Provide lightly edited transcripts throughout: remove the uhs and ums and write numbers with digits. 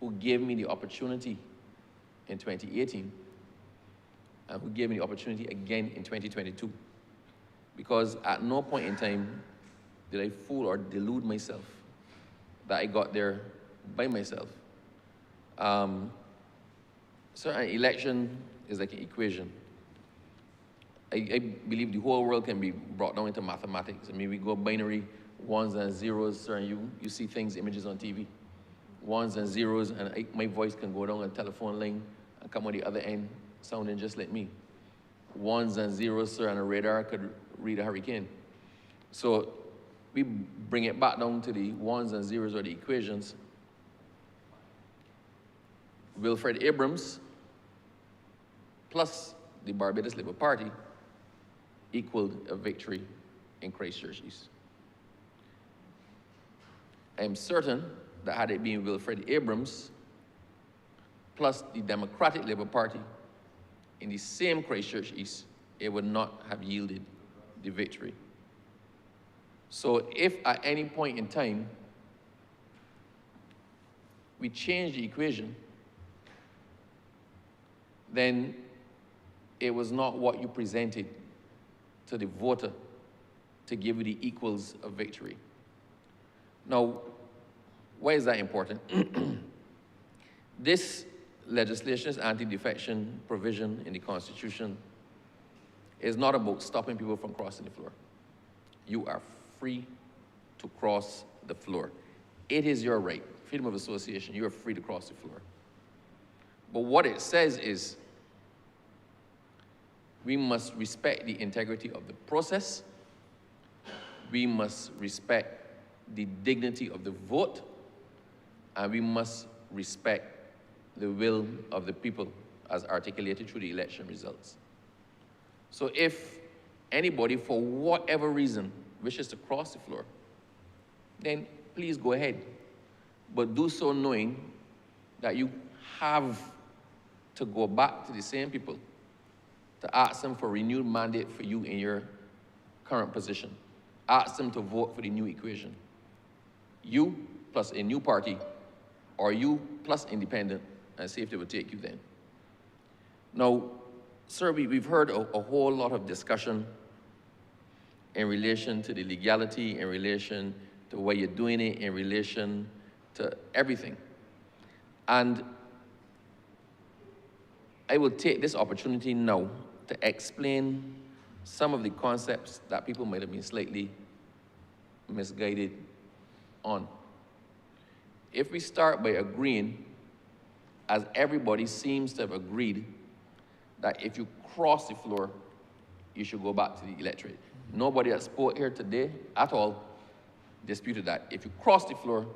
who gave me the opportunity in 2018 and who gave me the opportunity again in 2022. Because at no point in time did I fool or delude myself that I got there by myself. So an election is like an equation. I believe the whole world can be brought down into mathematics. I mean, we go binary, ones and zeros, sir, and you see things, images on TV. Ones and zeros, and my voice can go down a telephone line and come on the other end, sounding just like me. Ones and zeros, sir, and a radar could read a hurricane. So we bring it back down to the ones and zeros or the equations. Wilfred Abrams plus the Barbados Labour Party equaled a victory in Christchurch East. I am certain that had it been Wilfred Abrams plus the Democratic Labour Party in the same Christchurch East, it would not have yielded the victory. So if at any point in time we change the equation, then it was not what you presented to the voter to give you the equals of victory. Now, why is that important? This legislation, this anti-defection provision in the Constitution, is not about stopping people from crossing the floor. You are free to cross the floor. It is your right, freedom of association, you are free to cross the floor. But what it says is, we must respect the integrity of the process. We must respect the dignity of the vote. And we must respect the will of the people as articulated through the election results. So if anybody, for whatever reason, wishes to cross the floor, then please go ahead. But do so knowing that you have to go back to the same people to ask them for renewed mandate for you in your current position. Ask them to vote for the new equation. You plus a new party, or you plus independent, and see if they will take you then. Now, sir, we've heard a whole lot of discussion in relation to the legality, in relation to why you're doing it, in relation to everything. And I will take this opportunity now to explain some of the concepts that people might have been slightly misguided on. If we start by agreeing, as everybody seems to have agreed, that if you cross the floor, you should go back to the electorate. Nobody that spoke here today at all disputed that. If you cross the floor,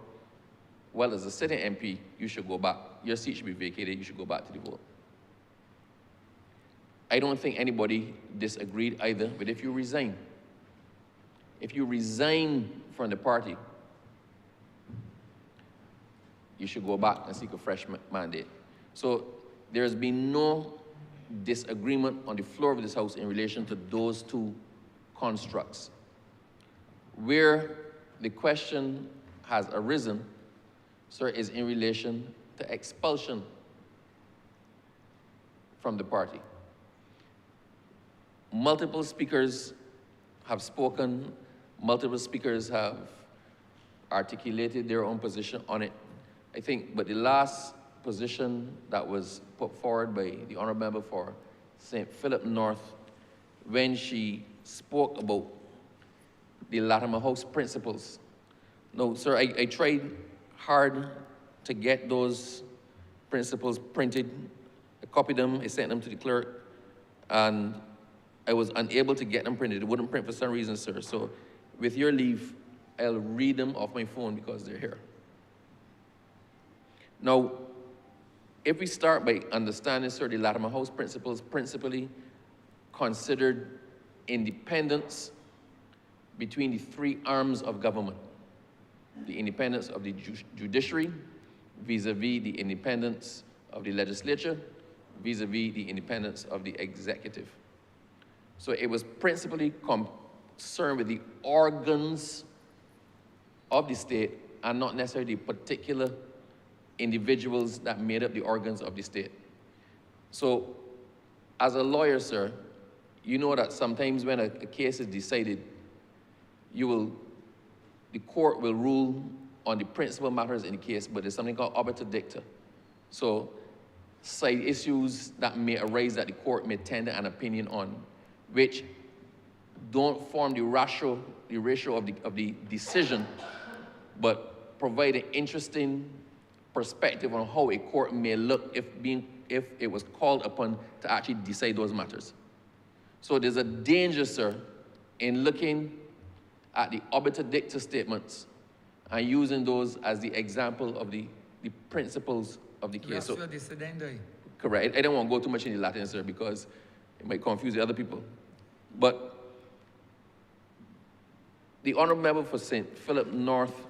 well, as a sitting MP, you should go back. Your seat should be vacated, you should go back to the vote. I don't think anybody disagreed either, but if you resign from the party, you should go back and seek a fresh mandate. So there has been no disagreement on the floor of this House in relation to those two constructs. Where the question has arisen, sir, is in relation to expulsion from the party. Multiple speakers have spoken, multiple speakers have articulated their own position on it. I think, but the last position that was put forward by the Honourable Member for St. Philip North, when she spoke about the Latimer House principles. No, sir, I tried hard to get those principles printed. I copied them, I sent them to the clerk, and I was unable to get them printed. It wouldn't print for some reason, sir. So with your leave, I'll read them off my phone because they're here. Now, if we start by understanding, sir, the Latimer House principles principally considered independence between the three arms of government. The independence of the judiciary vis-a-vis the independence of the legislature vis-a-vis the independence of the executive. So it was principally concerned with the organs of the state and not necessarily the particular individuals that made up the organs of the state. So, as a lawyer, sir, you know that sometimes when a case is decided, the court will rule on the principal matters in the case, but there's something called obiter dicta. So, side issues that may arise that the court may tender an opinion on, which don't form the ratio of the decision, but provide an interesting perspective on how a court may look if it was called upon to actually decide those matters. So there's a danger, sir, in looking at the obiter dicta statements and using those as the example of the principles of the case. So, correct. I don't want to go too much in the Latin, sir, because it might confuse the other people. But the Honourable Member for St. Philip North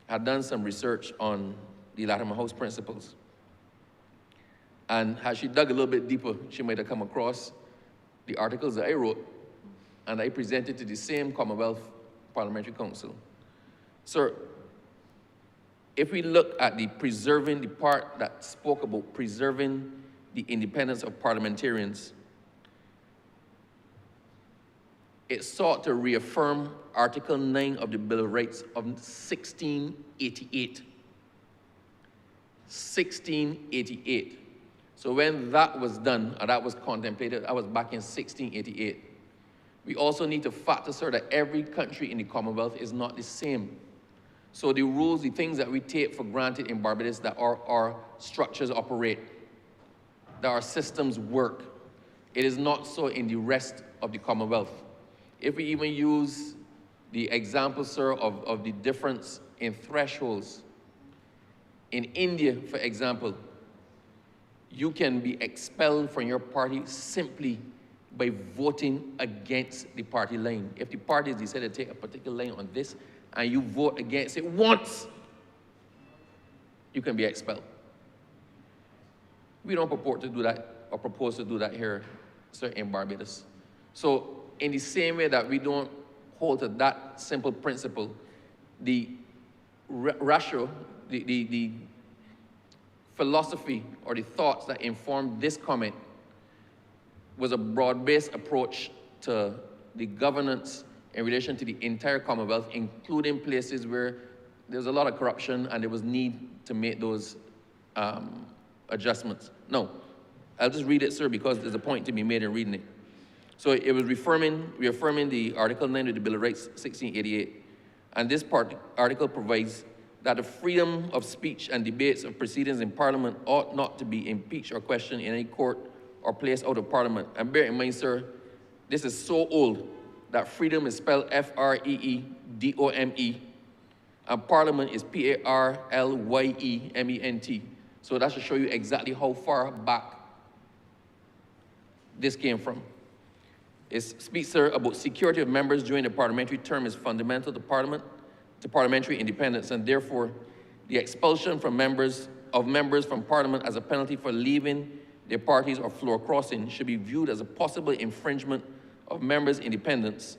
had done some research on the Latimer House principles. And as she dug a little bit deeper, she might have come across the articles that I wrote, and I presented to the same Commonwealth Parliamentary Council. Sir, if we look at the part that spoke about preserving the independence of parliamentarians, it sought to reaffirm Article 9 of the Bill of Rights of 1688. 1688. So when that was done, and that was contemplated, that was back in 1688. We also need to factor, sir, that every country in the Commonwealth is not the same. So the rules, the things that we take for granted in Barbados, that our structures operate, that our systems work, it is not so in the rest of the Commonwealth. If we even use the example, sir, of the difference in thresholds, in India, for example, you can be expelled from your party simply by voting against the party line. If the party has decided to take a particular line on this, and you vote against it once, you can be expelled. We don't purport to do that, or propose to do that here, sir, in Barbados. So, in the same way that we don't hold to that simple principle, the ratio, the philosophy or the thoughts that informed this comment was a broad-based approach to the governance in relation to the entire Commonwealth, including places where there's a lot of corruption and there was need to make those adjustments. No, I'll just read it, sir, because there's a point to be made in reading it. So it was reaffirming the Article 9 of the Bill of Rights, 1688. And this article provides that the freedom of speech and debates of proceedings in Parliament ought not to be impeached or questioned in any court or placed out of Parliament. And bear in mind, sir, this is so old that freedom is spelled F-R-E-E-D-O-M-E, and Parliament is P-A-R-L-Y-E-M-E-N-T. So that should show you exactly how far back this came from. It speaks, sir, about security of members during the parliamentary term is fundamental to Parliament, to parliamentary independence, and therefore the expulsion from members from Parliament as a penalty for leaving their parties or floor crossing should be viewed as a possible infringement of members' independence.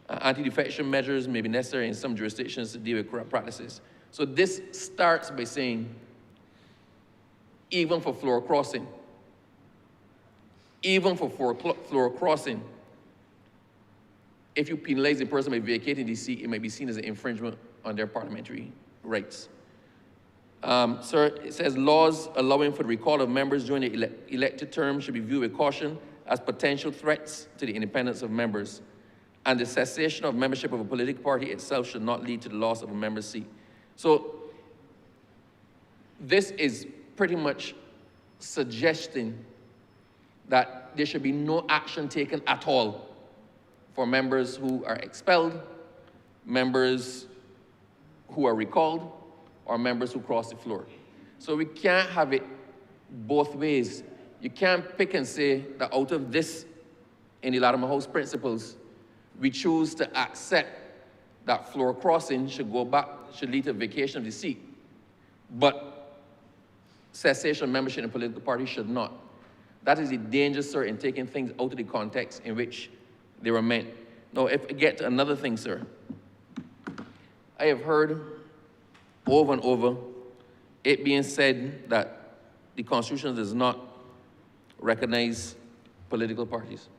Anti-defection measures may be necessary in some jurisdictions to deal with corrupt practices. So this starts by saying, even for floor crossing, if you penalize the person by vacating the seat, it may be seen as an infringement on their parliamentary rights. Sir, it says laws allowing for the recall of members during the elected term should be viewed with caution as potential threats to the independence of members, and the cessation of membership of a political party itself should not lead to the loss of a member's seat. So this is pretty much suggesting that there should be no action taken at all for members who are expelled, members who are recalled, or members who cross the floor. So we can't have it both ways. You can't pick and say that out of this, in the Latimer House principles, we choose to accept that floor crossing should go back, should lead to vacation of the seat, but cessation of membership in a political party should not. That is the danger, sir, in taking things out of the context in which they were meant. Now, if I get to another thing, sir, I have heard over and over it being said that the Constitution does not recognize political parties.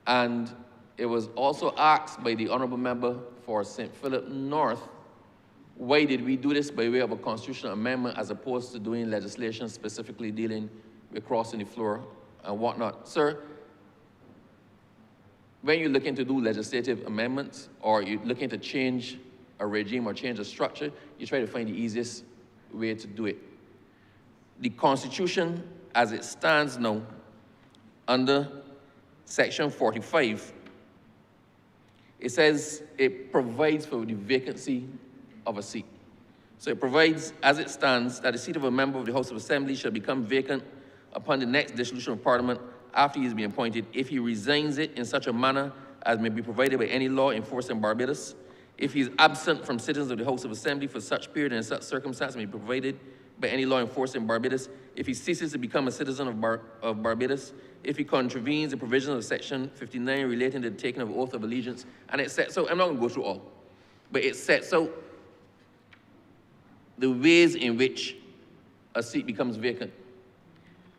And it was also asked by the Honourable Member for St. Philip North, why did we do this by way of a constitutional amendment as opposed to doing legislation specifically dealing with crossing the floor and whatnot? Sir, when you're looking to do legislative amendments or you're looking to change a regime or change a structure, you try to find the easiest way to do it. The Constitution, as it stands now, under Section 45, it says it provides for the vacancy of a seat. So it provides, as it stands, that the seat of a member of the House of Assembly shall become vacant upon the next dissolution of Parliament after he has been appointed, if he resigns it in such a manner as may be provided by any law enforced in Barbados, if he is absent from sittings of the House of Assembly for such period and in such circumstances may be provided by any law enforced in Barbados, if he ceases to become a citizen of Barbados, if he contravenes the provisions of Section 59 relating to the taking of oath of allegiance, and it sets out, I'm not going to go through all, but it sets out the ways in which a seat becomes vacant.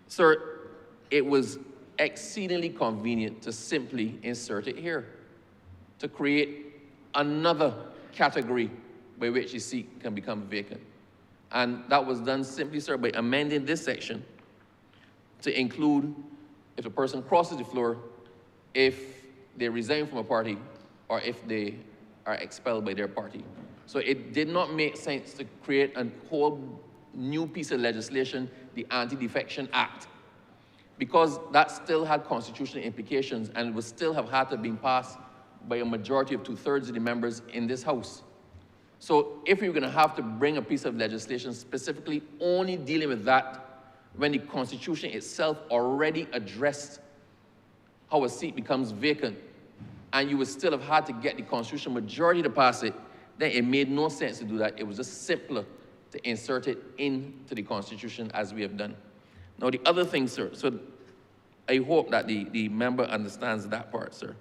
Sir, it was exceedingly convenient to simply insert it here, to create another category by which a seat can become vacant. And that was done simply, sir, by amending this section to include if a person crosses the floor, if they resign from a party, or if they are expelled by their party. So it did not make sense to create a whole new piece of legislation, the Anti-Defection Act, because that still had constitutional implications and would still have had to have been passed by a majority of 2/3 of the members in this House. So if you're going to have to bring a piece of legislation specifically only dealing with that, when the Constitution itself already addressed how a seat becomes vacant, and you would still have had to get the constitutional majority to pass it, then it made no sense to do that. It was just simpler to insert it into the Constitution as we have done. Now, the other thing, sir, so I hope that the member understands that part, sir.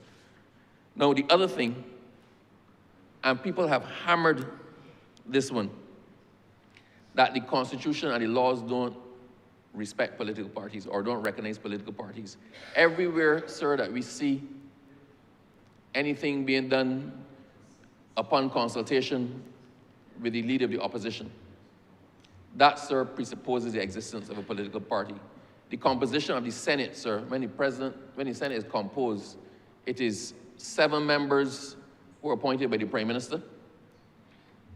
Now, the other thing, and people have hammered this one, that the Constitution and the laws don't respect political parties or don't recognize political parties. Everywhere, sir, that we see anything being done upon consultation with the leader of the opposition, that, sir, presupposes the existence of a political party. The composition of the Senate, sir, when the Senate is composed, it is 7 members who are appointed by the Prime Minister.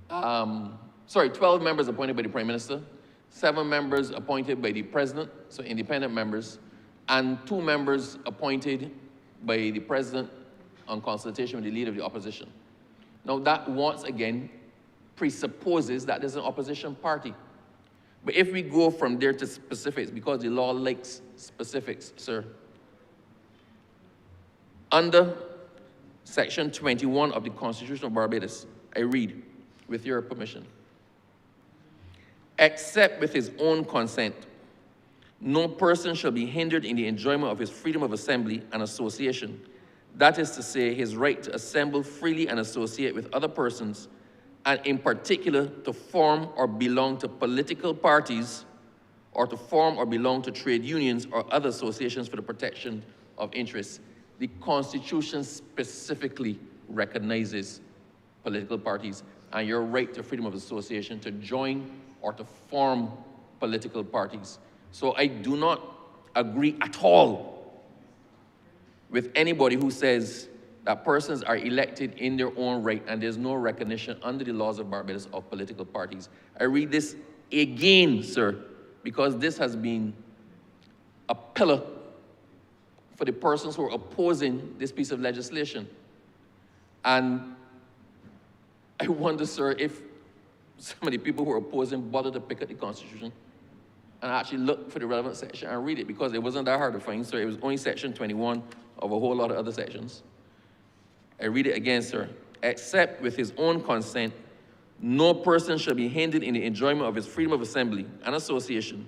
12 members appointed by the Prime Minister, 7 members appointed by the President, so independent members, and 2 members appointed by the President on consultation with the leader of the opposition. Now that, once again, presupposes that there's an opposition party. But if we go from there to specifics, because the law likes specifics, sir, under Section 21 of the Constitution of Barbados, I read, with your permission, except with his own consent, no person shall be hindered in the enjoyment of his freedom of assembly and association, that is to say, his right to assemble freely and associate with other persons, and in particular to form or belong to political parties, or to form or belong to trade unions or other associations for the protection of interests. The Constitution specifically recognizes political parties and your right to freedom of association to join or to form political parties. So I do not agree at all with anybody who says that persons are elected in their own right and there's no recognition under the laws of Barbados of political parties. I read this again, sir, because this has been a pillar for the persons who are opposing this piece of legislation. And I wonder, sir, if some of the people who are opposing bother to pick up the Constitution and actually look for the relevant section and read it, because it wasn't that hard to find, sir. It was only Section 21 of a whole lot of other sections. I read it again, sir. Except with his own consent, no person shall be hindered in the enjoyment of his freedom of assembly and association.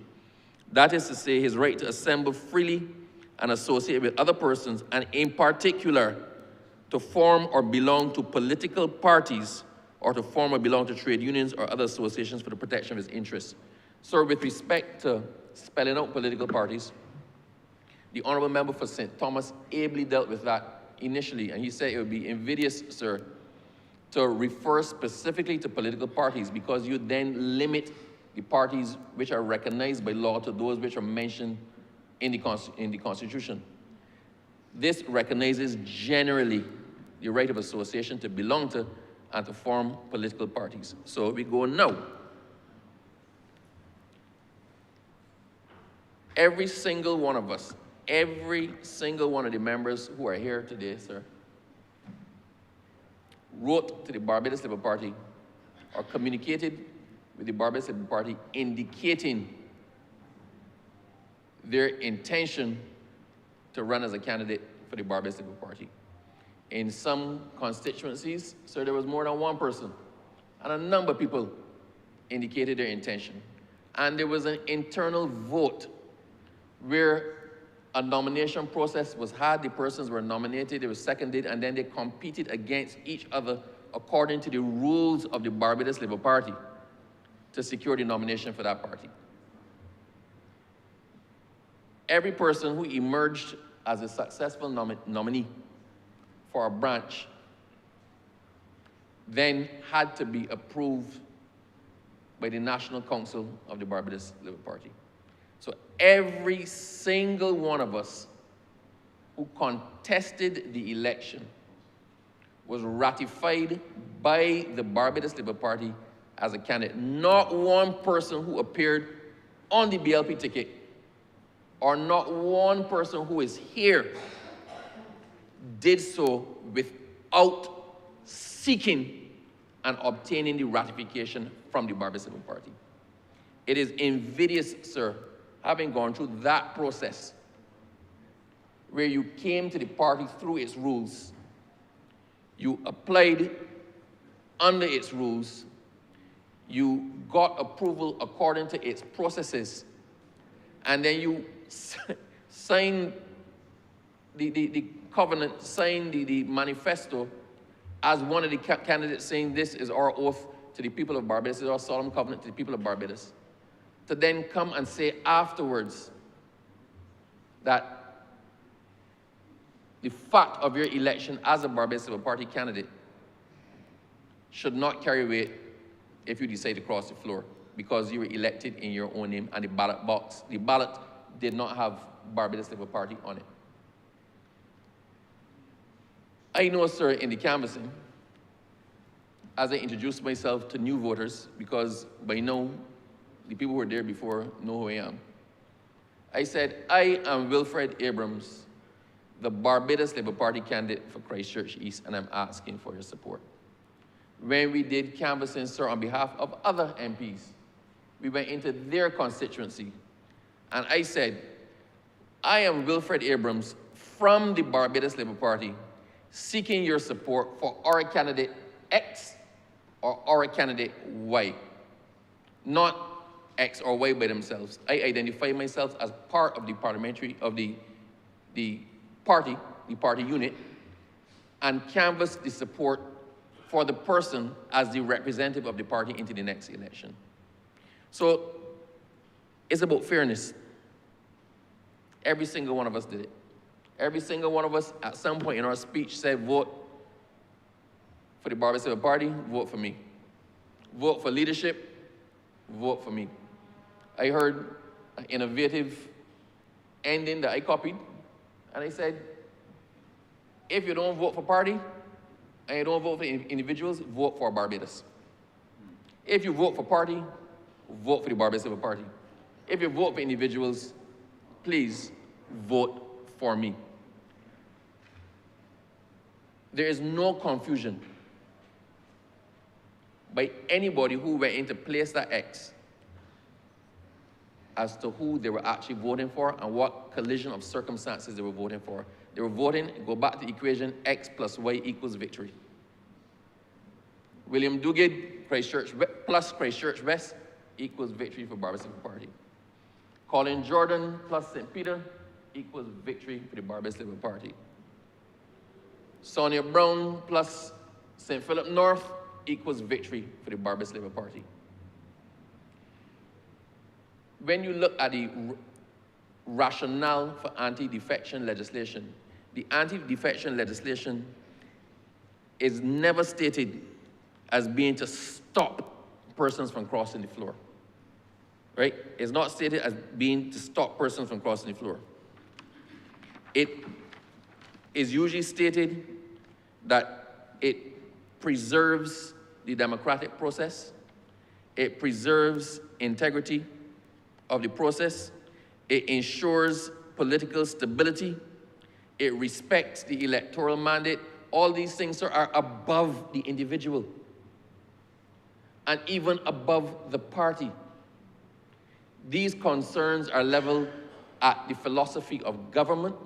That is to say, his right to assemble freely and associate with other persons, and in particular, to form or belong to political parties or to form or belong to trade unions or other associations for the protection of his interests. So with respect to spelling out political parties, the Honourable Member for St. Thomas ably dealt with that initially, and he said it would be invidious, sir, to refer specifically to political parties because you then limit the parties which are recognized by law to those which are mentioned in the Constitution. This recognizes generally the right of association to belong to and to form political parties. So we go now. Every single one of us, every single one of the members who are here today, sir, wrote to the Barbados Labour Party or communicated with the Barbados Labour Party indicating their intention to run as a candidate for the Barbados Labour Party. In some constituencies, sir, there was more than one person, and a number of people indicated their intention. And there was an internal vote where a nomination process was had, the persons were nominated, they were seconded, and then they competed against each other according to the rules of the Barbados Labour Party to secure the nomination for that party. Every person who emerged as a successful nominee for a branch then had to be approved by the National Council of the Barbados Labour Party. So every single one of us who contested the election was ratified by the Barbados Labour Party as a candidate. Not one person who appeared on the BLP ticket or not one person who is here did so without seeking and obtaining the ratification from the Barbados Labour Party. It is invidious, sir, having gone through that process where you came to the party through its rules, you applied under its rules, you got approval according to its processes, and then you signed the covenant, signed the manifesto as one of the candidates saying this is our oath to the people of Barbados, this is our solemn covenant to the people of Barbados, to then come and say afterwards that the fact of your election as a Barbados Labour Party candidate should not carry weight if you decide to cross the floor because you were elected in your own name and the ballot box, the ballot did not have Barbados Labour Party on it. I know, sir, in the canvassing, as I introduced myself to new voters, because by now, the people who were there before know who I am. I said, I am Wilfred Abrams, the Barbados Labour Party candidate for Christchurch East, and I'm asking for your support. When we did canvassing, sir, on behalf of other MPs, we went into their constituency, and I said, I am Wilfred Abrams from the Barbados Labour Party, seeking your support for our candidate X or our candidate Y. Not X or Y by themselves. I identify myself as part of the parliamentary, of the party unit, and canvass the support for the person as the representative of the party into the next election. So it's about fairness. Every single one of us did it. Every single one of us at some point in our speech said, vote for the Barbados Labour Party, vote for me. Vote for leadership, vote for me. I heard an innovative ending that I copied, and I said, if you don't vote for party, and you don't vote for individuals, vote for Barbados. If you vote for party, vote for the Barbados Labour Party. If you vote for individuals, please vote for me. There is no confusion by anybody who went in to place that X as to who they were actually voting for and what collision of circumstances they were voting for. They were voting, go back to the equation, X plus Y equals victory. William Duguid, Christchurch plus Christchurch West equals victory for Barbados Labour Party. Colin Jordan plus St. Peter equals victory for the Barbados Labour Party. Sonia Brown plus St. Philip North equals victory for the Barbados Labour Party. When you look at the rationale for anti-defection legislation, the anti-defection legislation is never stated as being to stop persons from crossing the floor, right? It's not stated as being to stop persons from crossing the floor. It is usually stated that it preserves the democratic process, it preserves integrity of the process, it ensures political stability, it respects the electoral mandate. All these things are above the individual and even above the party. These concerns are leveled at the philosophy of government,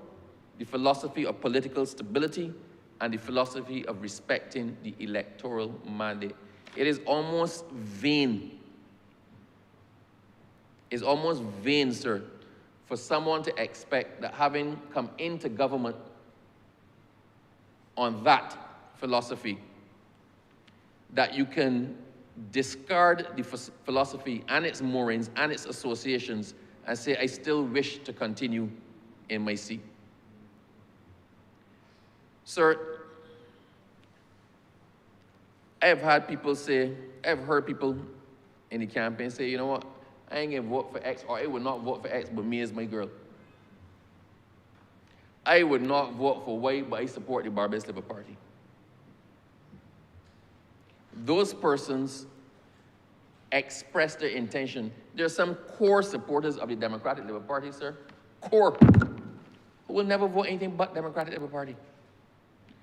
the philosophy of political stability, and the philosophy of respecting the electoral mandate. It is almost vain. It's almost vain, sir, for someone to expect that having come into government on that philosophy, that you can discard the philosophy and its moorings and its associations and say, I still wish to continue in my seat. Sir, I have heard people in the campaign say, you know what, I ain't gonna vote for X, or I would not vote for X, but me is my girl. I would not vote for Y, but I support the Barbados Labour Party. Those persons express their intention. There are some core supporters of the Democratic Labour Party, sir, core, who will never vote anything but Democratic Labour Party.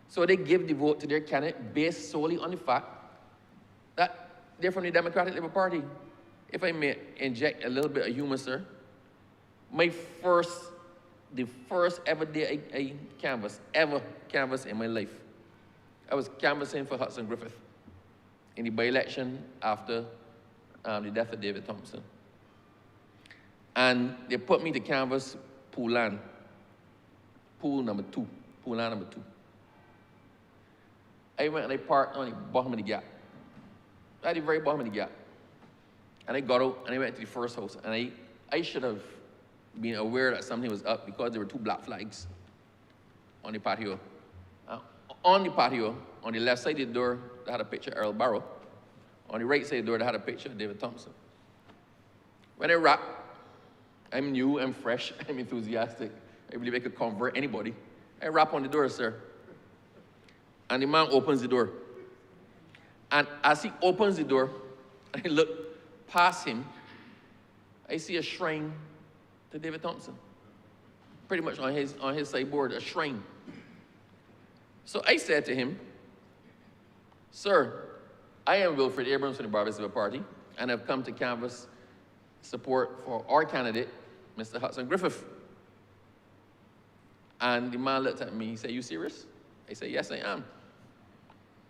So they give the vote to their candidate based solely on the fact that they're from the Democratic Labour Party. If I may inject a little bit of humor, sir, the first ever day I canvassed in my life, I was canvassing for Hudson Griffith in the by-election after the death of David Thompson. And they put me to canvass pool number two. I went and I parked on the bottom of the gap, at the very bottom of the gap. And I got out and I went to the first house, and I should have been aware that something was up because there were two black flags on the patio. On the patio, on the left side of the door, that had a picture of Earl Barrow. On the right side of the door, that had a picture of David Thompson. When I rap, I'm new, I'm fresh, I'm enthusiastic. I believe I could convert anybody. I rap on the door, sir. And the man opens the door. And as he opens the door, I look past him, I see a shrine to David Thompson. Pretty much on his sideboard, a shrine. So I said to him, sir, I am Wilfred Abrams from the Barbados Labour Party, and I've come to canvass support for our candidate, Mr. Hudson Griffith. And the man looked at me, he said, you serious? I said, yes, I am.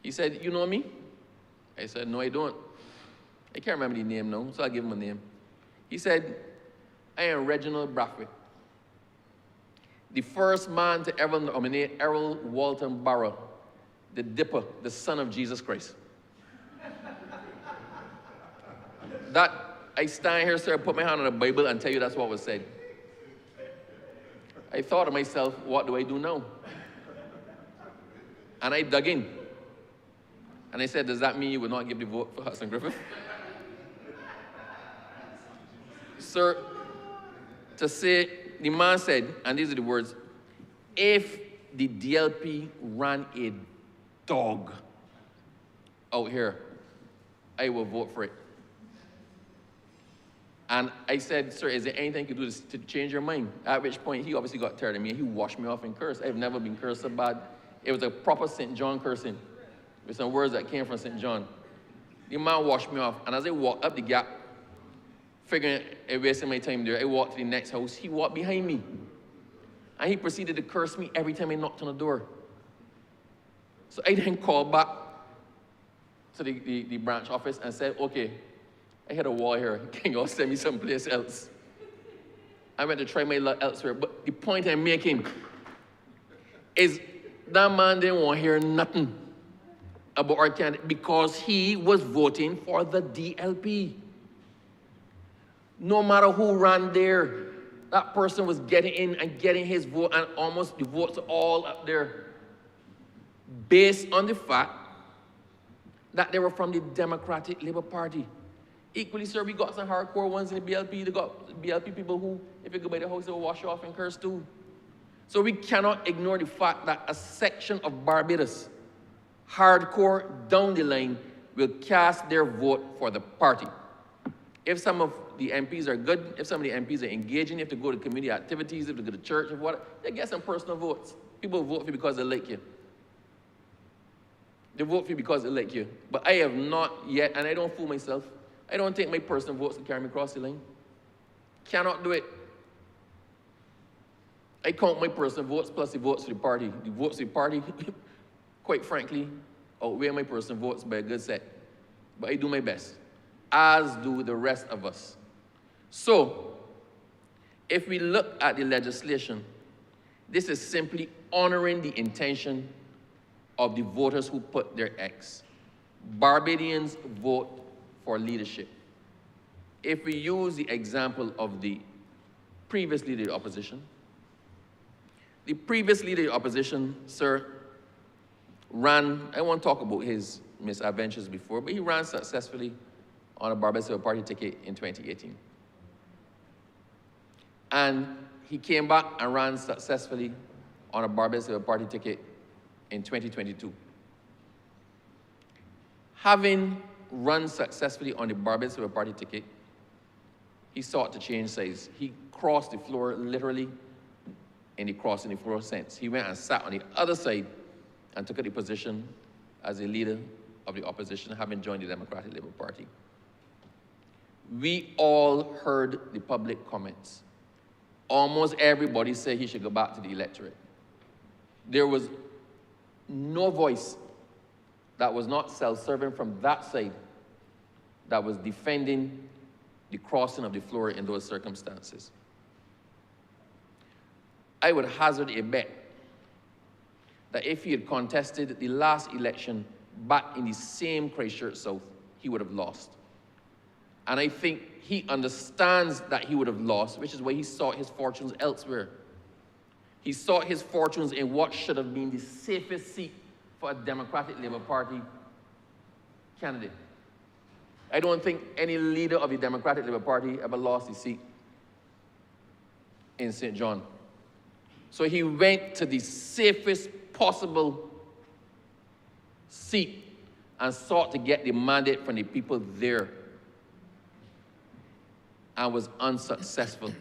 He said, you know me? I said, no, I don't. I can't remember the name now, so I'll give him a name. He said, I am Reginald Brathwaite, the first man to ever nominate Errol Walton Barrow, the Dipper, the son of Jesus Christ. That, I stand here, sir, put my hand on the Bible and tell you that's what was said. I thought to myself, what do I do now? And I dug in. And I said, does that mean you would not give the vote for Hudson Griffith? Sir, to say, the man said, and these are the words, if the DLP ran a dog out here, I will vote for it. And I said, sir, is there anything you can do to change your mind? At which point, he obviously got tired of me, and he washed me off in curse. I've never been cursed so bad. It was a proper St. John cursing, with some words that came from St. John. The man washed me off, and as I walked up the gap, figuring I wasted my time there, I walked to the next house. He walked behind me, and he proceeded to curse me every time I knocked on the door. So I then called back to the branch office and said, okay, I had a wall here. Can you all send me someplace else? I went to try my luck elsewhere. But the point I'm making is that man didn't want to hear nothing. about our candidate because he was voting for the DLP. No matter who ran there, that person was getting in and getting his vote, and almost the votes all up there based on the fact that they were from the Democratic Labour Party. Equally, sir, we got some hardcore ones in the BLP. They got BLP people who, if you go by the house, they will wash you off and curse too. So we cannot ignore the fact that a section of Barbados, hardcore down the line, will cast their vote for the party. If some of the MPs are good, if some of the MPs are engaging, if they go to community activities, if they go to church, if what, they get some personal votes. People vote for you because they like you. They vote for you because they like you. But I have not yet, and I don't fool myself, I don't take my personal votes to carry me across the line. Cannot do it. I count my personal votes plus the votes for the party. The votes for the party, quite frankly, outweigh my personal votes by a good set. But I do my best, as do the rest of us. So, if we look at the legislation, this is simply honoring the intention of the voters who put their X. Barbadians vote for leadership. If we use the example of the previous leader of the opposition, the previous leader of the opposition, sir, ran, I won't talk about his misadventures before, but he ran successfully on a Barbados Labour Party ticket in 2018. And he came back and ran successfully on a Barbados Labour Party ticket in 2022. Having run successfully on the Barbados Labour Party ticket, he sought to change sides. He crossed the floor literally in the crossing the floor sense. He went and sat on the other side and took up the position as a leader of the opposition, having joined the Democratic Labour Party. We all heard the public comments. Almost everybody said he should go back to the electorate. There was no voice that was not self-serving from that side that was defending the crossing of the floor in those circumstances. I would hazard a bet that if he had contested the last election back in the same Christchurch South, he would have lost. And I think he understands that he would have lost, which is why he sought his fortunes elsewhere. He sought his fortunes in what should have been the safest seat for a Democratic Labour Party candidate. I don't think any leader of the Democratic Labour Party ever lost his seat in St. John. So he went to the safest possible seat and sought to get the mandate from the people there, and was unsuccessful.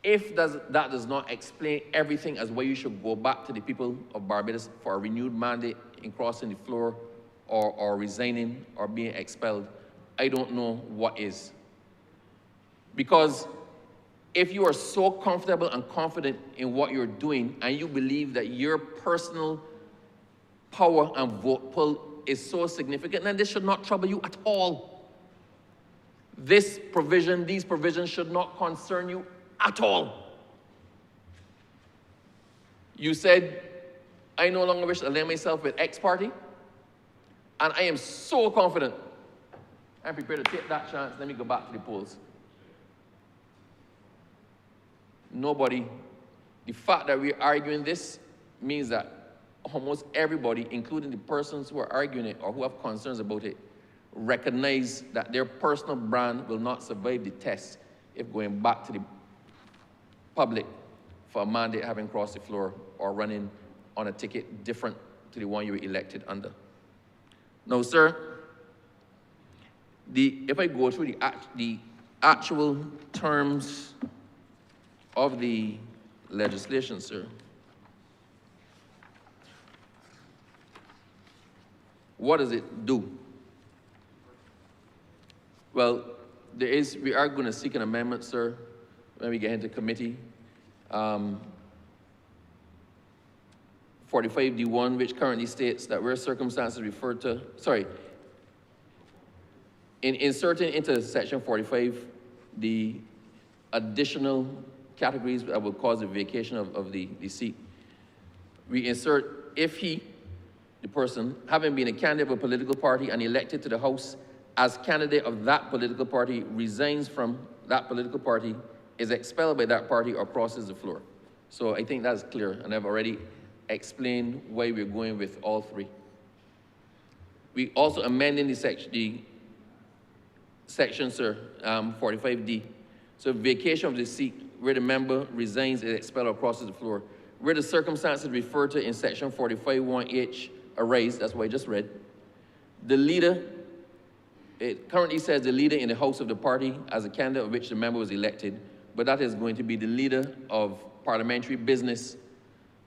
If that does not explain everything as why you should go back to the people of Barbados for a renewed mandate in crossing the floor or resigning or being expelled, I don't know what is. Because if you are so comfortable and confident in what you're doing and you believe that your personal power and vote pull is so significant, then this should not trouble you at all. These provisions should not concern you at all. You said, I no longer wish to align myself with X party, and I am so confident I'm prepared to take that chance. Let me go back to the polls. Nobody, the fact that we're arguing this means that almost everybody, including the persons who are arguing it or who have concerns about it, recognize that their personal brand will not survive the test if going back to the public for a mandate having crossed the floor or running on a ticket different to the one you were elected under. Now, sir, if I go through the actual terms of the legislation, sir, what does it do? Well, we are going to seek an amendment, sir, when we get into committee. 45D1, which currently states that where circumstances referred to, in inserting into section 45, the additional categories that will cause the vacation of the seat, we insert, if he, the person, having been a candidate of a political party and elected to the House as candidate of that political party, resigns from that political party, is expelled by that party, or crosses the floor. So I think that's clear, and I've already explained why we're going with all three. We also amending the section, sir, 45D. So vacation of the seat where the member resigns, is expelled, or crosses the floor. Where the circumstances referred to in section 45(1)H arise, that's what I just read. The leader, it currently says the leader in the House of the party as a candidate of which the member was elected, but that is going to be the leader of parliamentary business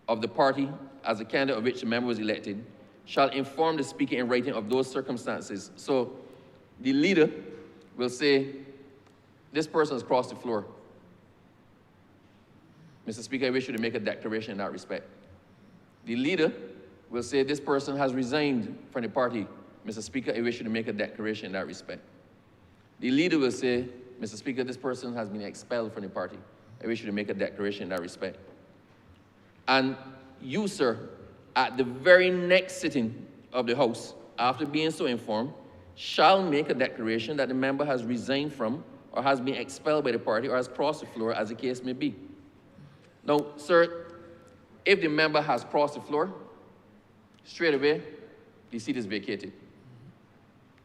of the party as a candidate of which the member was elected, shall inform the speaker in writing of those circumstances. So the leader will say, this person has crossed the floor. Mr. Speaker, I wish you to make a declaration in that respect. The leader will say, this person has resigned from the party. Mr. Speaker, I wish you to make a declaration in that respect. The leader will say, Mr. Speaker, this person has been expelled from the party. I wish you to make a declaration in that respect. And you, sir, at the very next sitting of the House, after being so informed, shall make a declaration that the member has resigned from, or has been expelled by the party, or has crossed the floor, as the case may be. Now, sir, if the member has crossed the floor, straight away, the seat is vacated.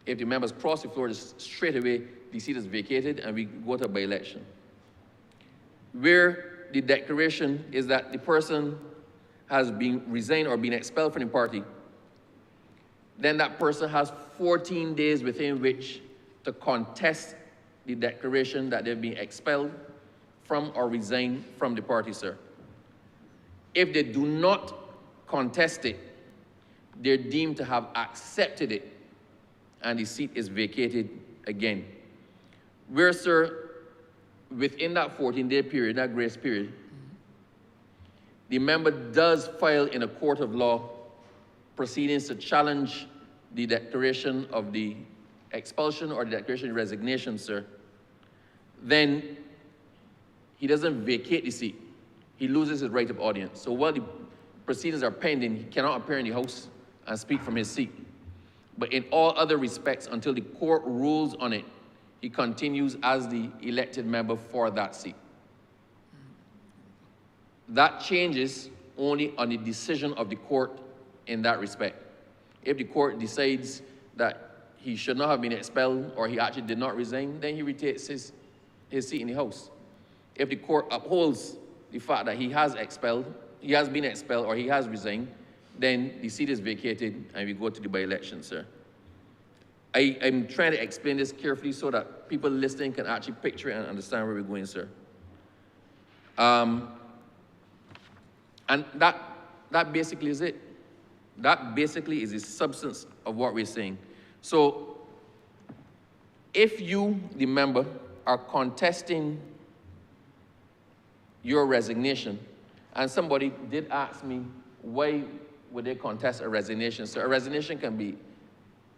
If the member has crossed the floor, straight away, the seat is vacated, and we go to a by-election. Where the declaration is that the person has been resigned or been expelled from the party, then that person has 14 days within which to contest the declaration that they've been expelled from or resigned from the party, sir. If they do not contest it, they're deemed to have accepted it, and the seat is vacated again. Where, sir, within that 14-day period, that grace period, the member does file in a court of law proceedings to challenge the declaration of the expulsion or the declaration of resignation, sir, then he doesn't vacate the seat. He loses his right of audience. So while the proceedings are pending, he cannot appear in the House and speak from his seat. But in all other respects, until the court rules on it, he continues as the elected member for that seat. That changes only on the decision of the court in that respect. If the court decides that he should not have been expelled, or he actually did not resign, then he retains his seat in the House. If the court upholds the fact that he has been expelled, or he has resigned, then the seat is vacated and we go to the by-election, sir. I'm trying to explain this carefully so that people listening can actually picture it and understand where we're going, sir. And that basically is it. That basically is the substance of what we're saying. So if you, the member, are contesting your resignation, and somebody did ask me, why would they contest a resignation? So a resignation can be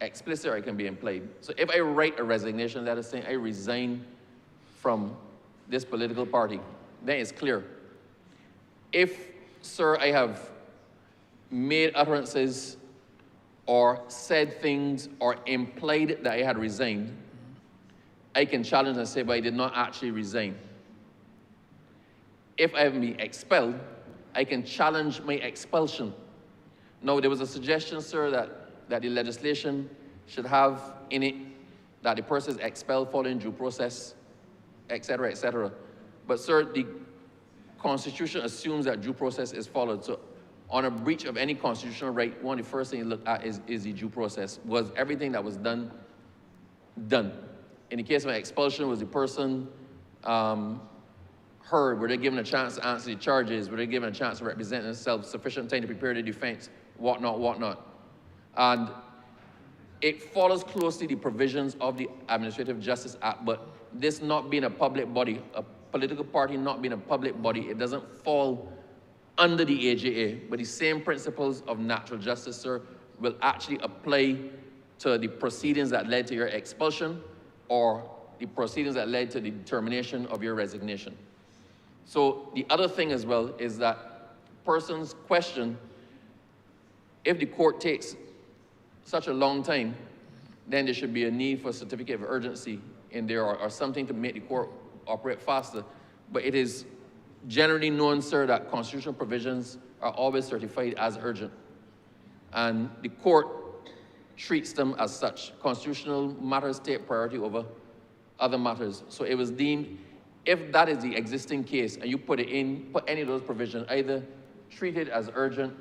explicit or it can be implied. So if I write a resignation letter saying I resign from this political party, then it's clear. If, sir, I have made utterances or said things or implied that I had resigned, I can challenge and say, but I did not actually resign. If I have been expelled, I can challenge my expulsion. Now, there was a suggestion, sir, that the legislation should have in it that the person is expelled following due process, et cetera, et cetera. But, sir, the Constitution assumes that due process is followed. So on a breach of any constitutional right, one of the first things you look at is the due process. Was everything that was done, done? In the case of an expulsion, was the person heard? Were they given a chance to answer the charges? Were they given a chance to represent themselves, sufficient time to prepare the defense, whatnot, whatnot? And it follows closely the provisions of the Administrative Justice Act, but this not being a public body, a political party not being a public body, it doesn't fall under the AJA, but the same principles of natural justice, sir, will actually apply to the proceedings that led to your expulsion or the proceedings that led to the determination of your resignation. So the other thing as well is that person's question if the court takes such a long time, then there should be a need for a certificate of urgency in there or something to make the court operate faster. But it is generally known, sir, that constitutional provisions are always certified as urgent. And the court treats them as such. Constitutional matters take priority over other matters. So it was deemed, if that is the existing case and you put it in, put any of those provisions, either treat it as urgent,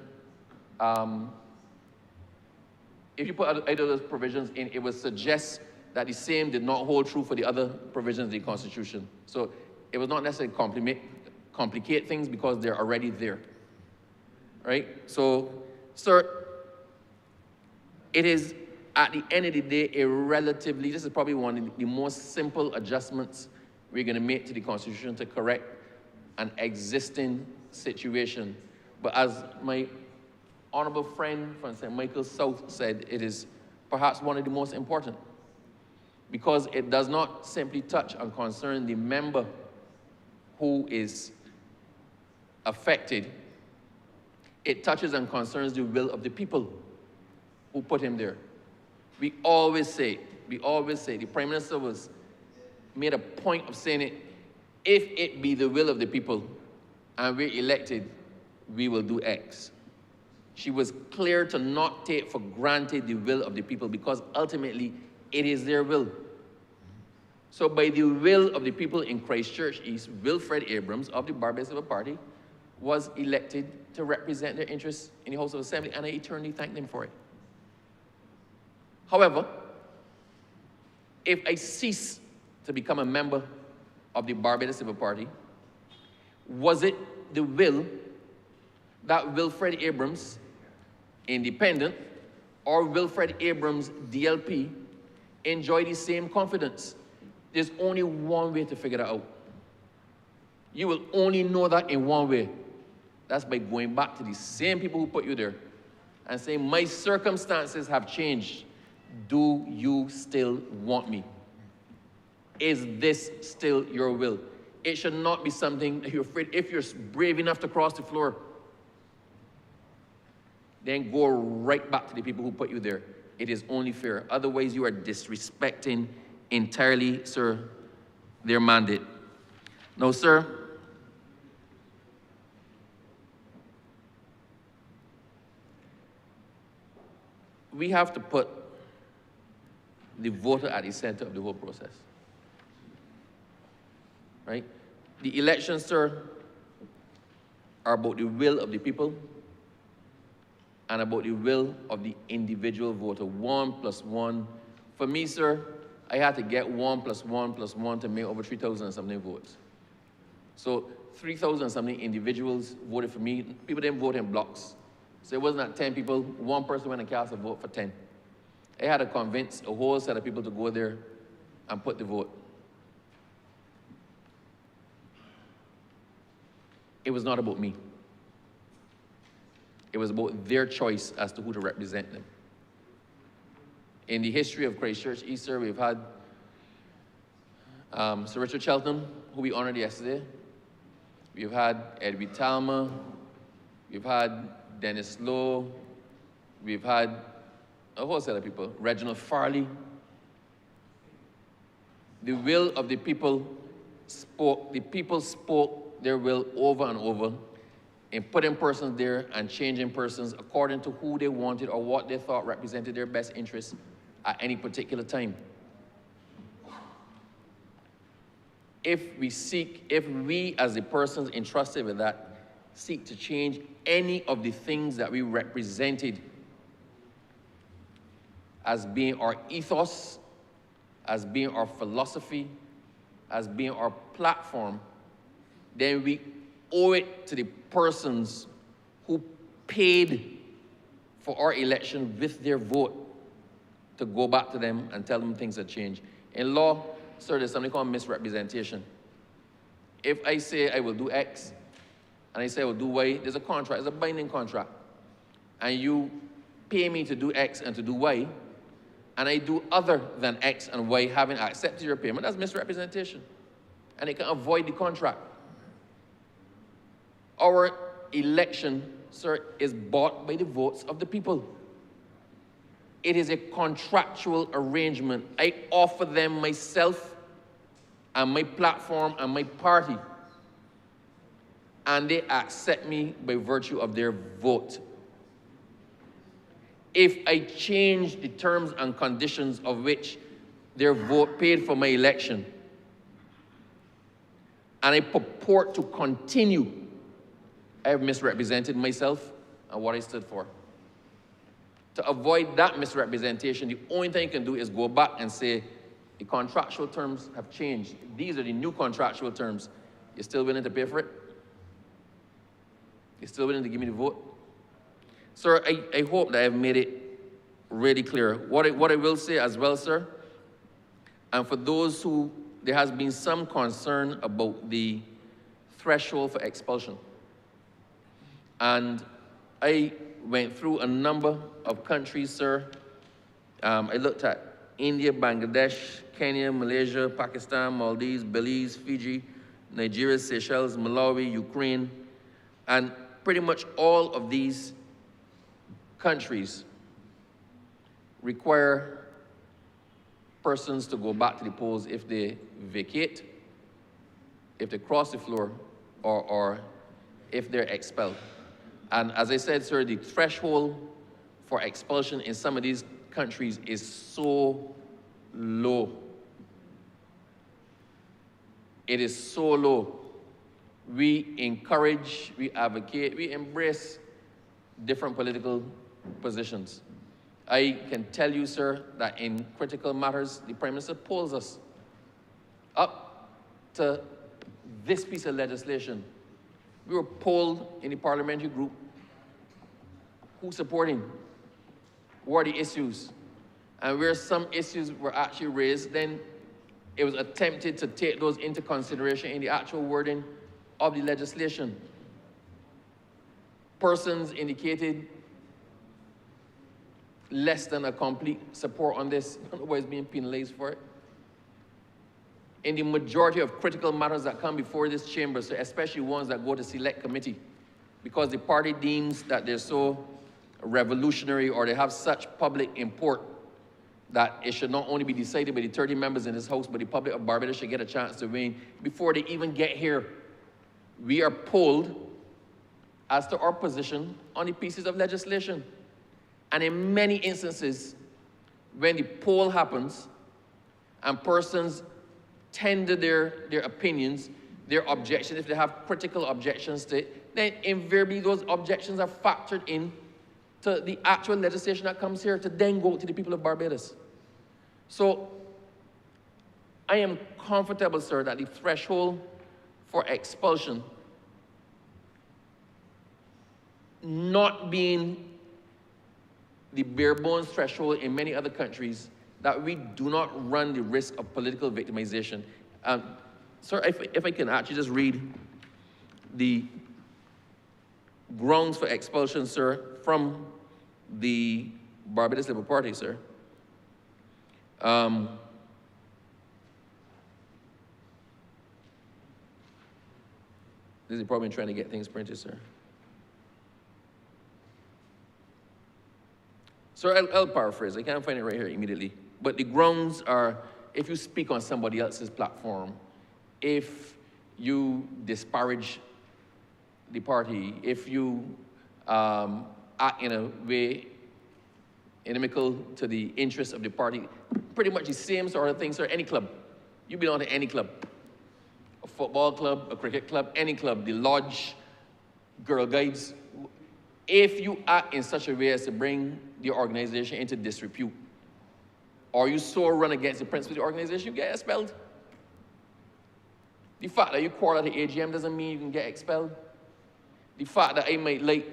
if you put either of those provisions in, it would suggest that the same did not hold true for the other provisions of the Constitution. So it was not necessarily complicate things because they're already there, right? So, sir, it is, at the end of the day, a relatively, this is probably one of the most simple adjustments we're going to make to the Constitution to correct an existing situation. But as my honorable friend from St. Michael's South said, it is perhaps one of the most important because it does not simply touch and concern the member who is affected. It touches and concerns the will of the people who put him there. We always say, the Prime Minister made a point of saying it, if it be the will of the people and we're elected, we will do X. She was clear to not take for granted the will of the people because ultimately it is their will. So by the will of the people in Christchurch East, Wilfred Abrams of the Barbary Civil Party was elected to represent their interests in the House of Assembly, and I eternally thank them for it. However, if I cease to become a member of the Barbados Civil Party, was it the will that Wilfred Abrams, independent, or Wilfred Abrams, DLP, enjoy the same confidence? There's only one way to figure that out. You will only know that in one way. That's by going back to the same people who put you there and saying, my circumstances have changed. Do you still want me? Is this still your will? It should not be something that you're afraid. If you're brave enough to cross the floor, then go right back to the people who put you there. It is only fair. Otherwise, you are disrespecting entirely, sir, their mandate. Now, sir, we have to put the voter at the center of the whole process, right? The elections, sir, are about the will of the people and about the will of the individual voter. 1 + 1. For me, sir, I had to get 1 + 1 + 1 to make over 3,000 and something votes. So 3,000 and something individuals voted for me. People didn't vote in blocks. So it wasn't that 10 people, one person went and cast a vote for 10. I had to convince a whole set of people to go there and put the vote. It was not about me. It was about their choice as to who to represent them. In the history of Christchurch East, sir, we've had Sir Richard Cheltenham, who we honored yesterday. We've had Edwin Talma. We've had Dennis Lowe. We've had a whole set of people. Reginald Farley. The will of the people spoke. The people spoke their will over and over in putting persons there and changing persons according to who they wanted or what they thought represented their best interests at any particular time. If we as the persons entrusted with that seek to change any of the things that we represented as being our ethos, as being our philosophy, as being our platform, then we owe it to the persons who paid for our election with their vote to go back to them and tell them things have changed. In law, sir, there's something called misrepresentation. If I say I will do X, and I say I will do Y, there's a contract, it's a binding contract. And you pay me to do X and to do Y, and I do other than X and Y having accepted your payment, that's misrepresentation. And it can avoid the contract. Our election sir, is bought by the votes of the people. It is a contractual arrangement. I offer them myself and my platform and my party, and they accept me by virtue of their vote. If I change the terms and conditions of which their vote paid for my election, and I purport to continue, I have misrepresented myself and what I stood for. To avoid that misrepresentation, the only thing you can do is go back and say, the contractual terms have changed. These are the new contractual terms. You're still willing to pay for it? You're still willing to give me the vote? Sir, I hope that I've made it really clear. What I will say as well, sir, and for those who, there has been some concern about the threshold for expulsion. And I went through a number of countries, sir. I looked at India, Bangladesh, Kenya, Malaysia, Pakistan, Maldives, Belize, Fiji, Nigeria, Seychelles, Malawi, Ukraine, and pretty much all of these countries require persons to go back to the polls if they vacate, if they cross the floor, or if they're expelled. And as I said, sir, the threshold for expulsion in some of these countries is so low. It is so low. We encourage, we advocate, we embrace different political positions. I can tell you, sir, that in critical matters, the Prime Minister polls us up to this piece of legislation. We were polled in the parliamentary group. Who's supporting? What are the issues? And where some issues were actually raised, then it was attempted to take those into consideration in the actual wording of the legislation. Persons indicated less than a complete support on this. Nobody's being penalized for it. In the majority of critical matters that come before this chamber, so especially ones that go to select committee, because the party deems that they're so revolutionary or they have such public import that it should not only be decided by the 30 members in this House, but the public of Barbados should get a chance to weigh in before they even get here. We are polled as to our position on the pieces of legislation. And in many instances, when the poll happens and persons tender their opinions, their objections, if they have critical objections to it, then invariably those objections are factored in to the actual legislation that comes here to then go to the people of Barbados. So I am comfortable, sir, that the threshold for expulsion not being the bare bones threshold in many other countries, that we do not run the risk of political victimization. Sir, if I can actually just read the grounds for expulsion, sir, from the Barbados Labour Party, sir. This is probably trying to get things printed, sir. Sir, I'll paraphrase. I can't find it right here immediately. But the grounds are, if you speak on somebody else's platform, if you disparage the party, if you act in a way inimical to the interests of the party, pretty much the same sort of thing, sir. Any club. You belong to any club. A football club, a cricket club, any club, the lodge, Girl Guides. If you act in such a way as to bring the organization into disrepute, or you so run against the principles of the organization, you get expelled. The fact that you quarrel at the AGM doesn't mean you can get expelled. The fact that I might like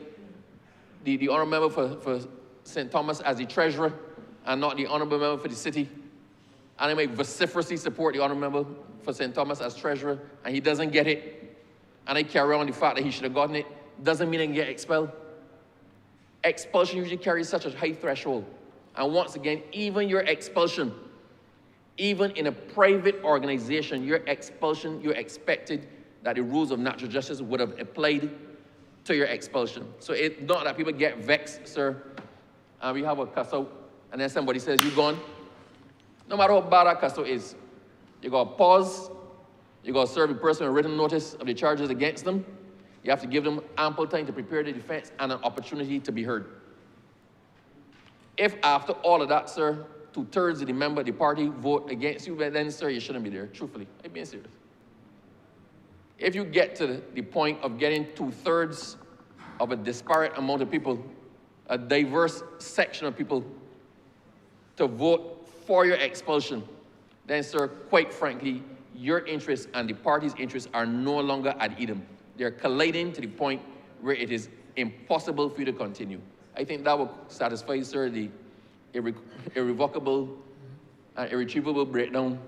the honourable member for St. Thomas as the treasurer and not the honourable member for the city, and I might vociferously support the honourable member for St. Thomas as treasurer, and he doesn't get it, and I carry on the fact that he should have gotten it, doesn't mean I can get expelled. Expulsion usually carries such a high threshold. And once again, even your expulsion, even in a private organization, your expulsion, you're expected that the rules of natural justice would have applied to your expulsion. So it's not that people get vexed, sir, and we have a cuss out, and then somebody says, you gone. No matter how bad that cuss out is, you gotta pause, you gotta serve the person a written notice of the charges against them. You have to give them ample time to prepare the defense and an opportunity to be heard. If after all of that, sir, 2/3 of the member of the party vote against you, then, sir, you shouldn't be there, truthfully. I'm being serious. If you get to the point of getting 2/3 of a disparate amount of people, a diverse section of people, to vote for your expulsion, then, sir, quite frankly, your interests and the party's interests are no longer ad idem. They're colliding to the point where it is impossible for you to continue. I think that will satisfy, sir, the irrevocable and irretrievable breakdown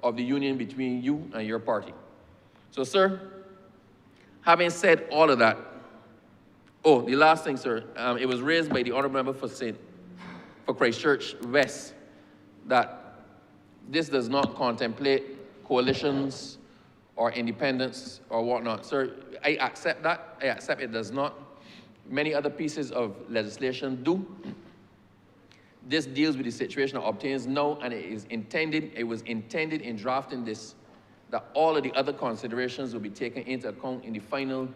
of the union between you and your party. So, sir, having said all of that, oh, the last thing, sir, it was raised by the Honourable Member for Christchurch West that this does not contemplate coalitions or independence or whatnot. Sir, I accept that. I accept it does not. Many other pieces of legislation do. This deals with the situation that obtains now, and it was intended in drafting this that all of the other considerations will be taken into account in the final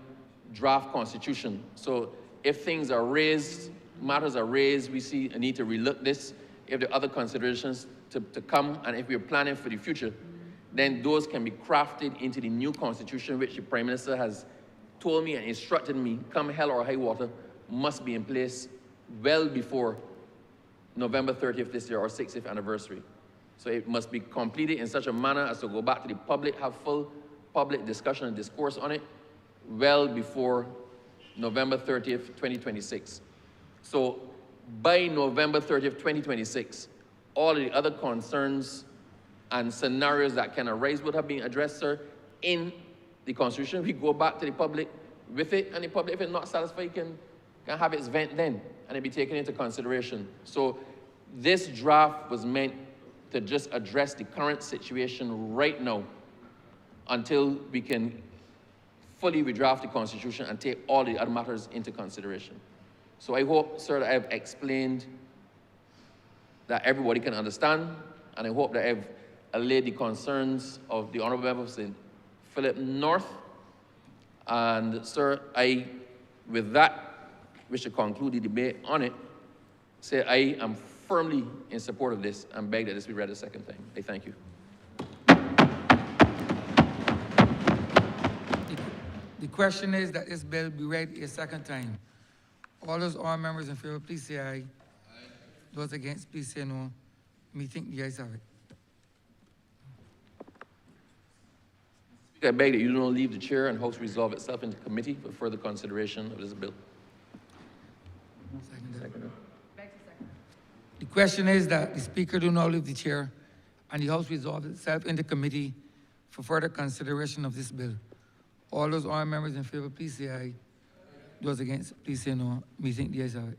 draft constitution. So if things are raised, matters are raised, we see a need to relook this. If there are other considerations to come, and if we're planning for the future, then those can be crafted into the new constitution, which the Prime Minister has told me and instructed me, come hell or high water, must be in place well before November 30th this year, our 60th anniversary. So it must be completed in such a manner as to go back to the public, have full public discussion and discourse on it well before November 30th, 2026. So by November 30th, 2026, all of the other concerns and scenarios that can arise would have been addressed, sir, in the Constitution. We go back to the public with it, and the public, if it's not satisfied, can have its vent then, and it be taken into consideration. So this draft was meant to just address the current situation right now until we can fully redraft the Constitution and take all the other matters into consideration. So I hope, sir, that I've explained that everybody can understand, and I hope that I've allayed the concerns of the Honourable Member for St. Philip North. And, sir, with that, wish to conclude the debate on it, say I am firmly in support of this and beg that this be read a second time. I thank you. The question is that this bill be read a second time. All those members in favor, please say aye. Aye. Those against, please say no. Me think the ayes have it. I beg that you do not leave the chair and House resolve itself into committee for further consideration of this bill. Second. The question is that the Speaker do not leave the chair and the House resolve itself into committee for further consideration of this bill. All those members in favor, please say aye. Those against, please say no. Me think the ayes have it.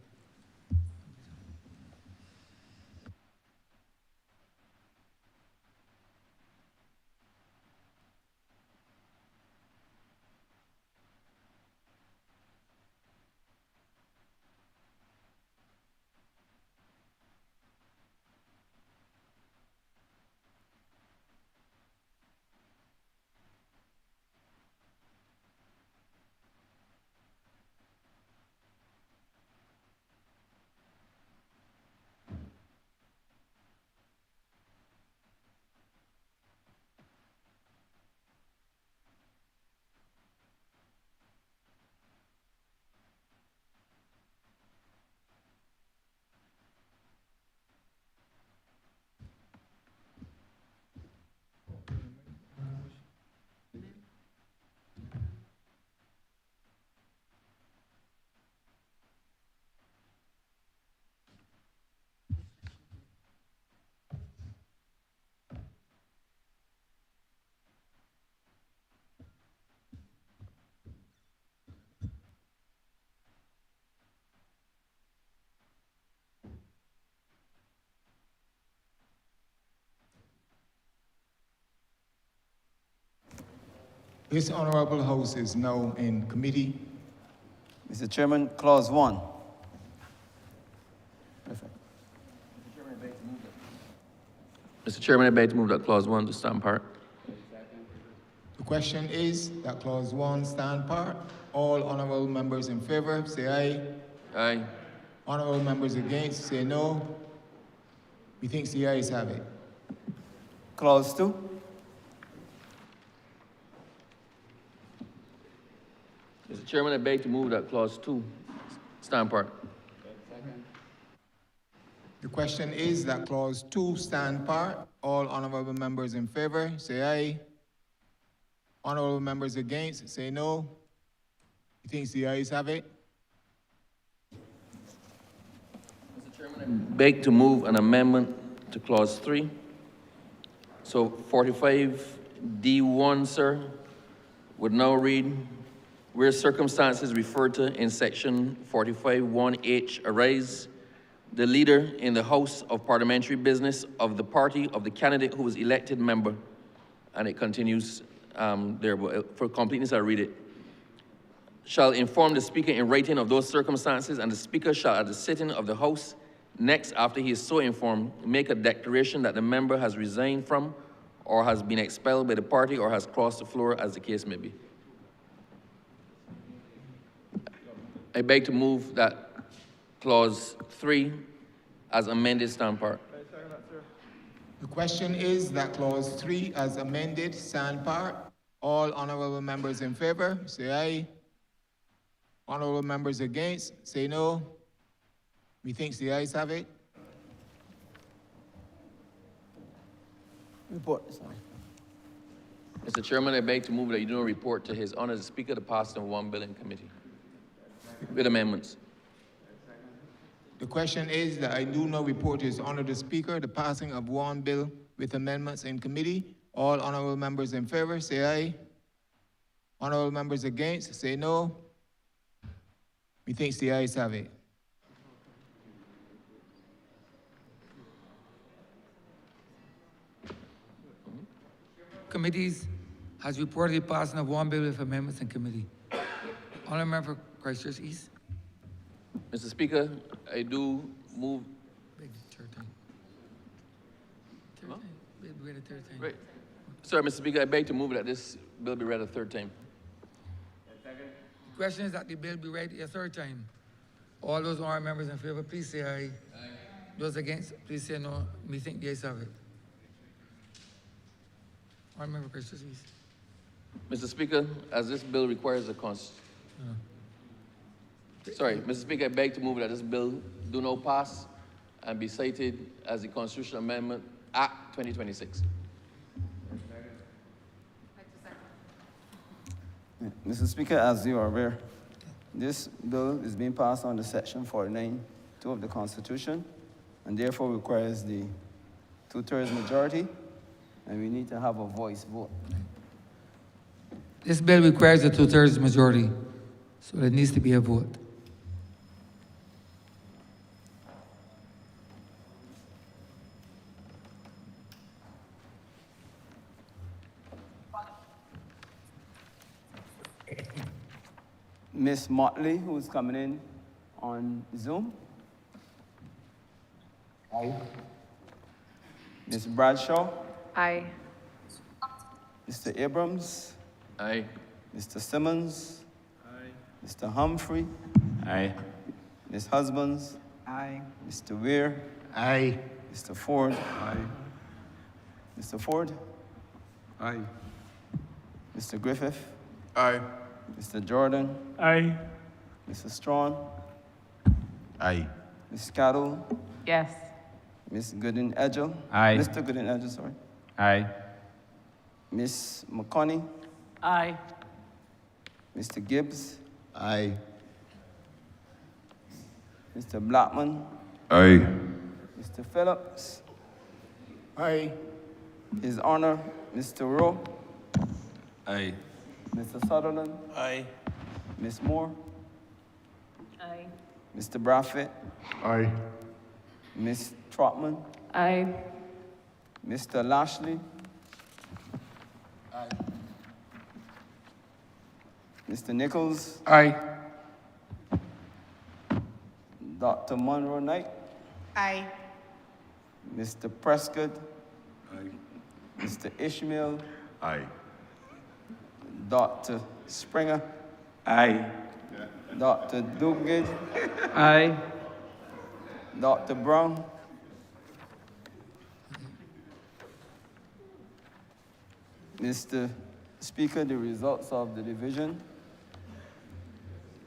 This Honourable House is now in committee Mr. Chairman, clause 1. Perfect. Mr. Chairman, I beg to move that clause 1 to stand part. The question is that clause 1 stand part. All honourable members in favour, say aye. Aye. Honourable members against, say no. Methinks the ayes have it. Clause 2. Mr. Chairman, I beg to move that clause 2 stand part. The question is that clause 2 stand part. All honourable members in favour, say aye. Honourable members against, say no. Methinks the ayes have it. Mr. Chairman, I beg to move an amendment to clause 3. So 45D1, sir, would now read, where circumstances referred to in section 45(1)H arise, the leader in the House of Parliamentary Business of the party of the candidate who was elected member, and it continues there, but for completeness I'll read it, shall inform the Speaker in writing of those circumstances, and the Speaker shall at the sitting of the House, next after he is so informed, make a declaration that the member has resigned from or has been expelled by the party or has crossed the floor, as the case may be. I beg to move that clause 3 as amended stand part. The question is that clause 3 as amended stand part. All honourable members in favour, say aye. Honourable members against, say no. Methinks the ayes have it. Report, sorry. Mr. Chairman, I beg to move that you do not report to His Honour the Speaker the passing of one bill in committee with amendments. The question is that I do not report to His Honour the Speaker the passing of one bill with amendments in committee. All honourable members in favour, say aye. Honourable members against, say no. Methinks the ayes have it. Committees has reported the passing of one bill with amendments in committee. Honourable Member for Christchurch East. Mr. Speaker, I do move. Beg the third time. Third time. Beg to read the third time. Right. Sorry, Mr. Speaker, I beg to move that this bill be read a third time. The question is that the bill be read a third time. All those honourable members in favour, please say aye. Aye. Those against, please say no. Methinks the ayes have it. Honourable Member for Christchurch East. Mr. Speaker, as this bill requires a Sorry, Mr. Speaker, I beg to move that this bill do not pass and be cited as the Constitutional Amendment Act 2026. Mr. Speaker, as you are aware, this bill is being passed under Section 49(2) of the Constitution, and therefore requires the 2/3 majority, and we need to have a voice vote. This bill requires a 2/3 majority, so there needs to be a vote. Miss Motley, who's coming in on Zoom. Aye. Ms. Bradshaw. Aye. Mr. Abrams. Aye. Mr. Simmons. Aye. Mr. Humphrey. Aye. Ms. Husbands. Aye. Mr. Weir. Aye. Mr. Ford. Aye. Mr. Ford. Aye. Mr. Griffith. Aye. Mr. Jordan. Aye. Mr. Strawn. Aye. Ms. Cattle. Yes. Ms. Gooden-Edgell. Aye. Mr. Gooden-Edgell, sorry. Aye. Ms. McConney. Aye. Mr. Gibbs. Aye. Mr. Blackman. Aye. Mr. Phillips. Aye. His Honor, Mr. Rowe. Aye. Mr. Sutherland. Aye. Ms. Moore. Aye. Mr. Braffett. Aye. Ms. Trotman. Aye. Mr. Lashley. Aye. Mr. Nichols. Aye. Dr. Monroe Knight, Aye. Mr. Prescott, Mr. Ishmael, Aye. Dr. Springer, Aye. Dr. Duguid, Aye. Dr. Brown, Mr. Speaker, the results of the division: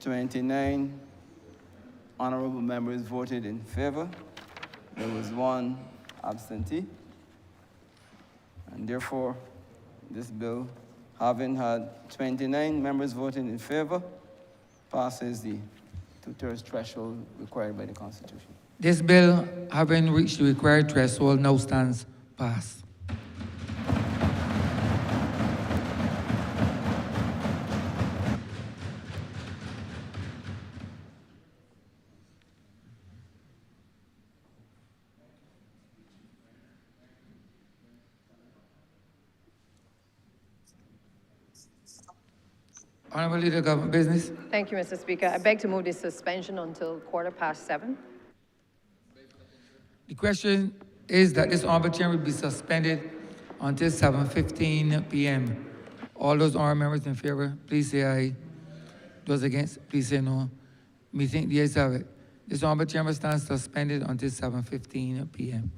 29 honorable members voted in favor. There was 1 absentee. And therefore, this bill, having had 29 members voting in favor, passes the 2/3 threshold required by the Constitution. This bill, having reached the required threshold, now stands passed. Honorable Leader of Government Business. Thank you, Mr. Speaker. I beg to move the suspension until 7:15. The question is that this honorable chamber be suspended until 7:15 p.m. All those honorable members in favor, please say aye. Those against, please say no. Me think the ayes have it. This honorable chamber stands suspended until 7:15 p.m.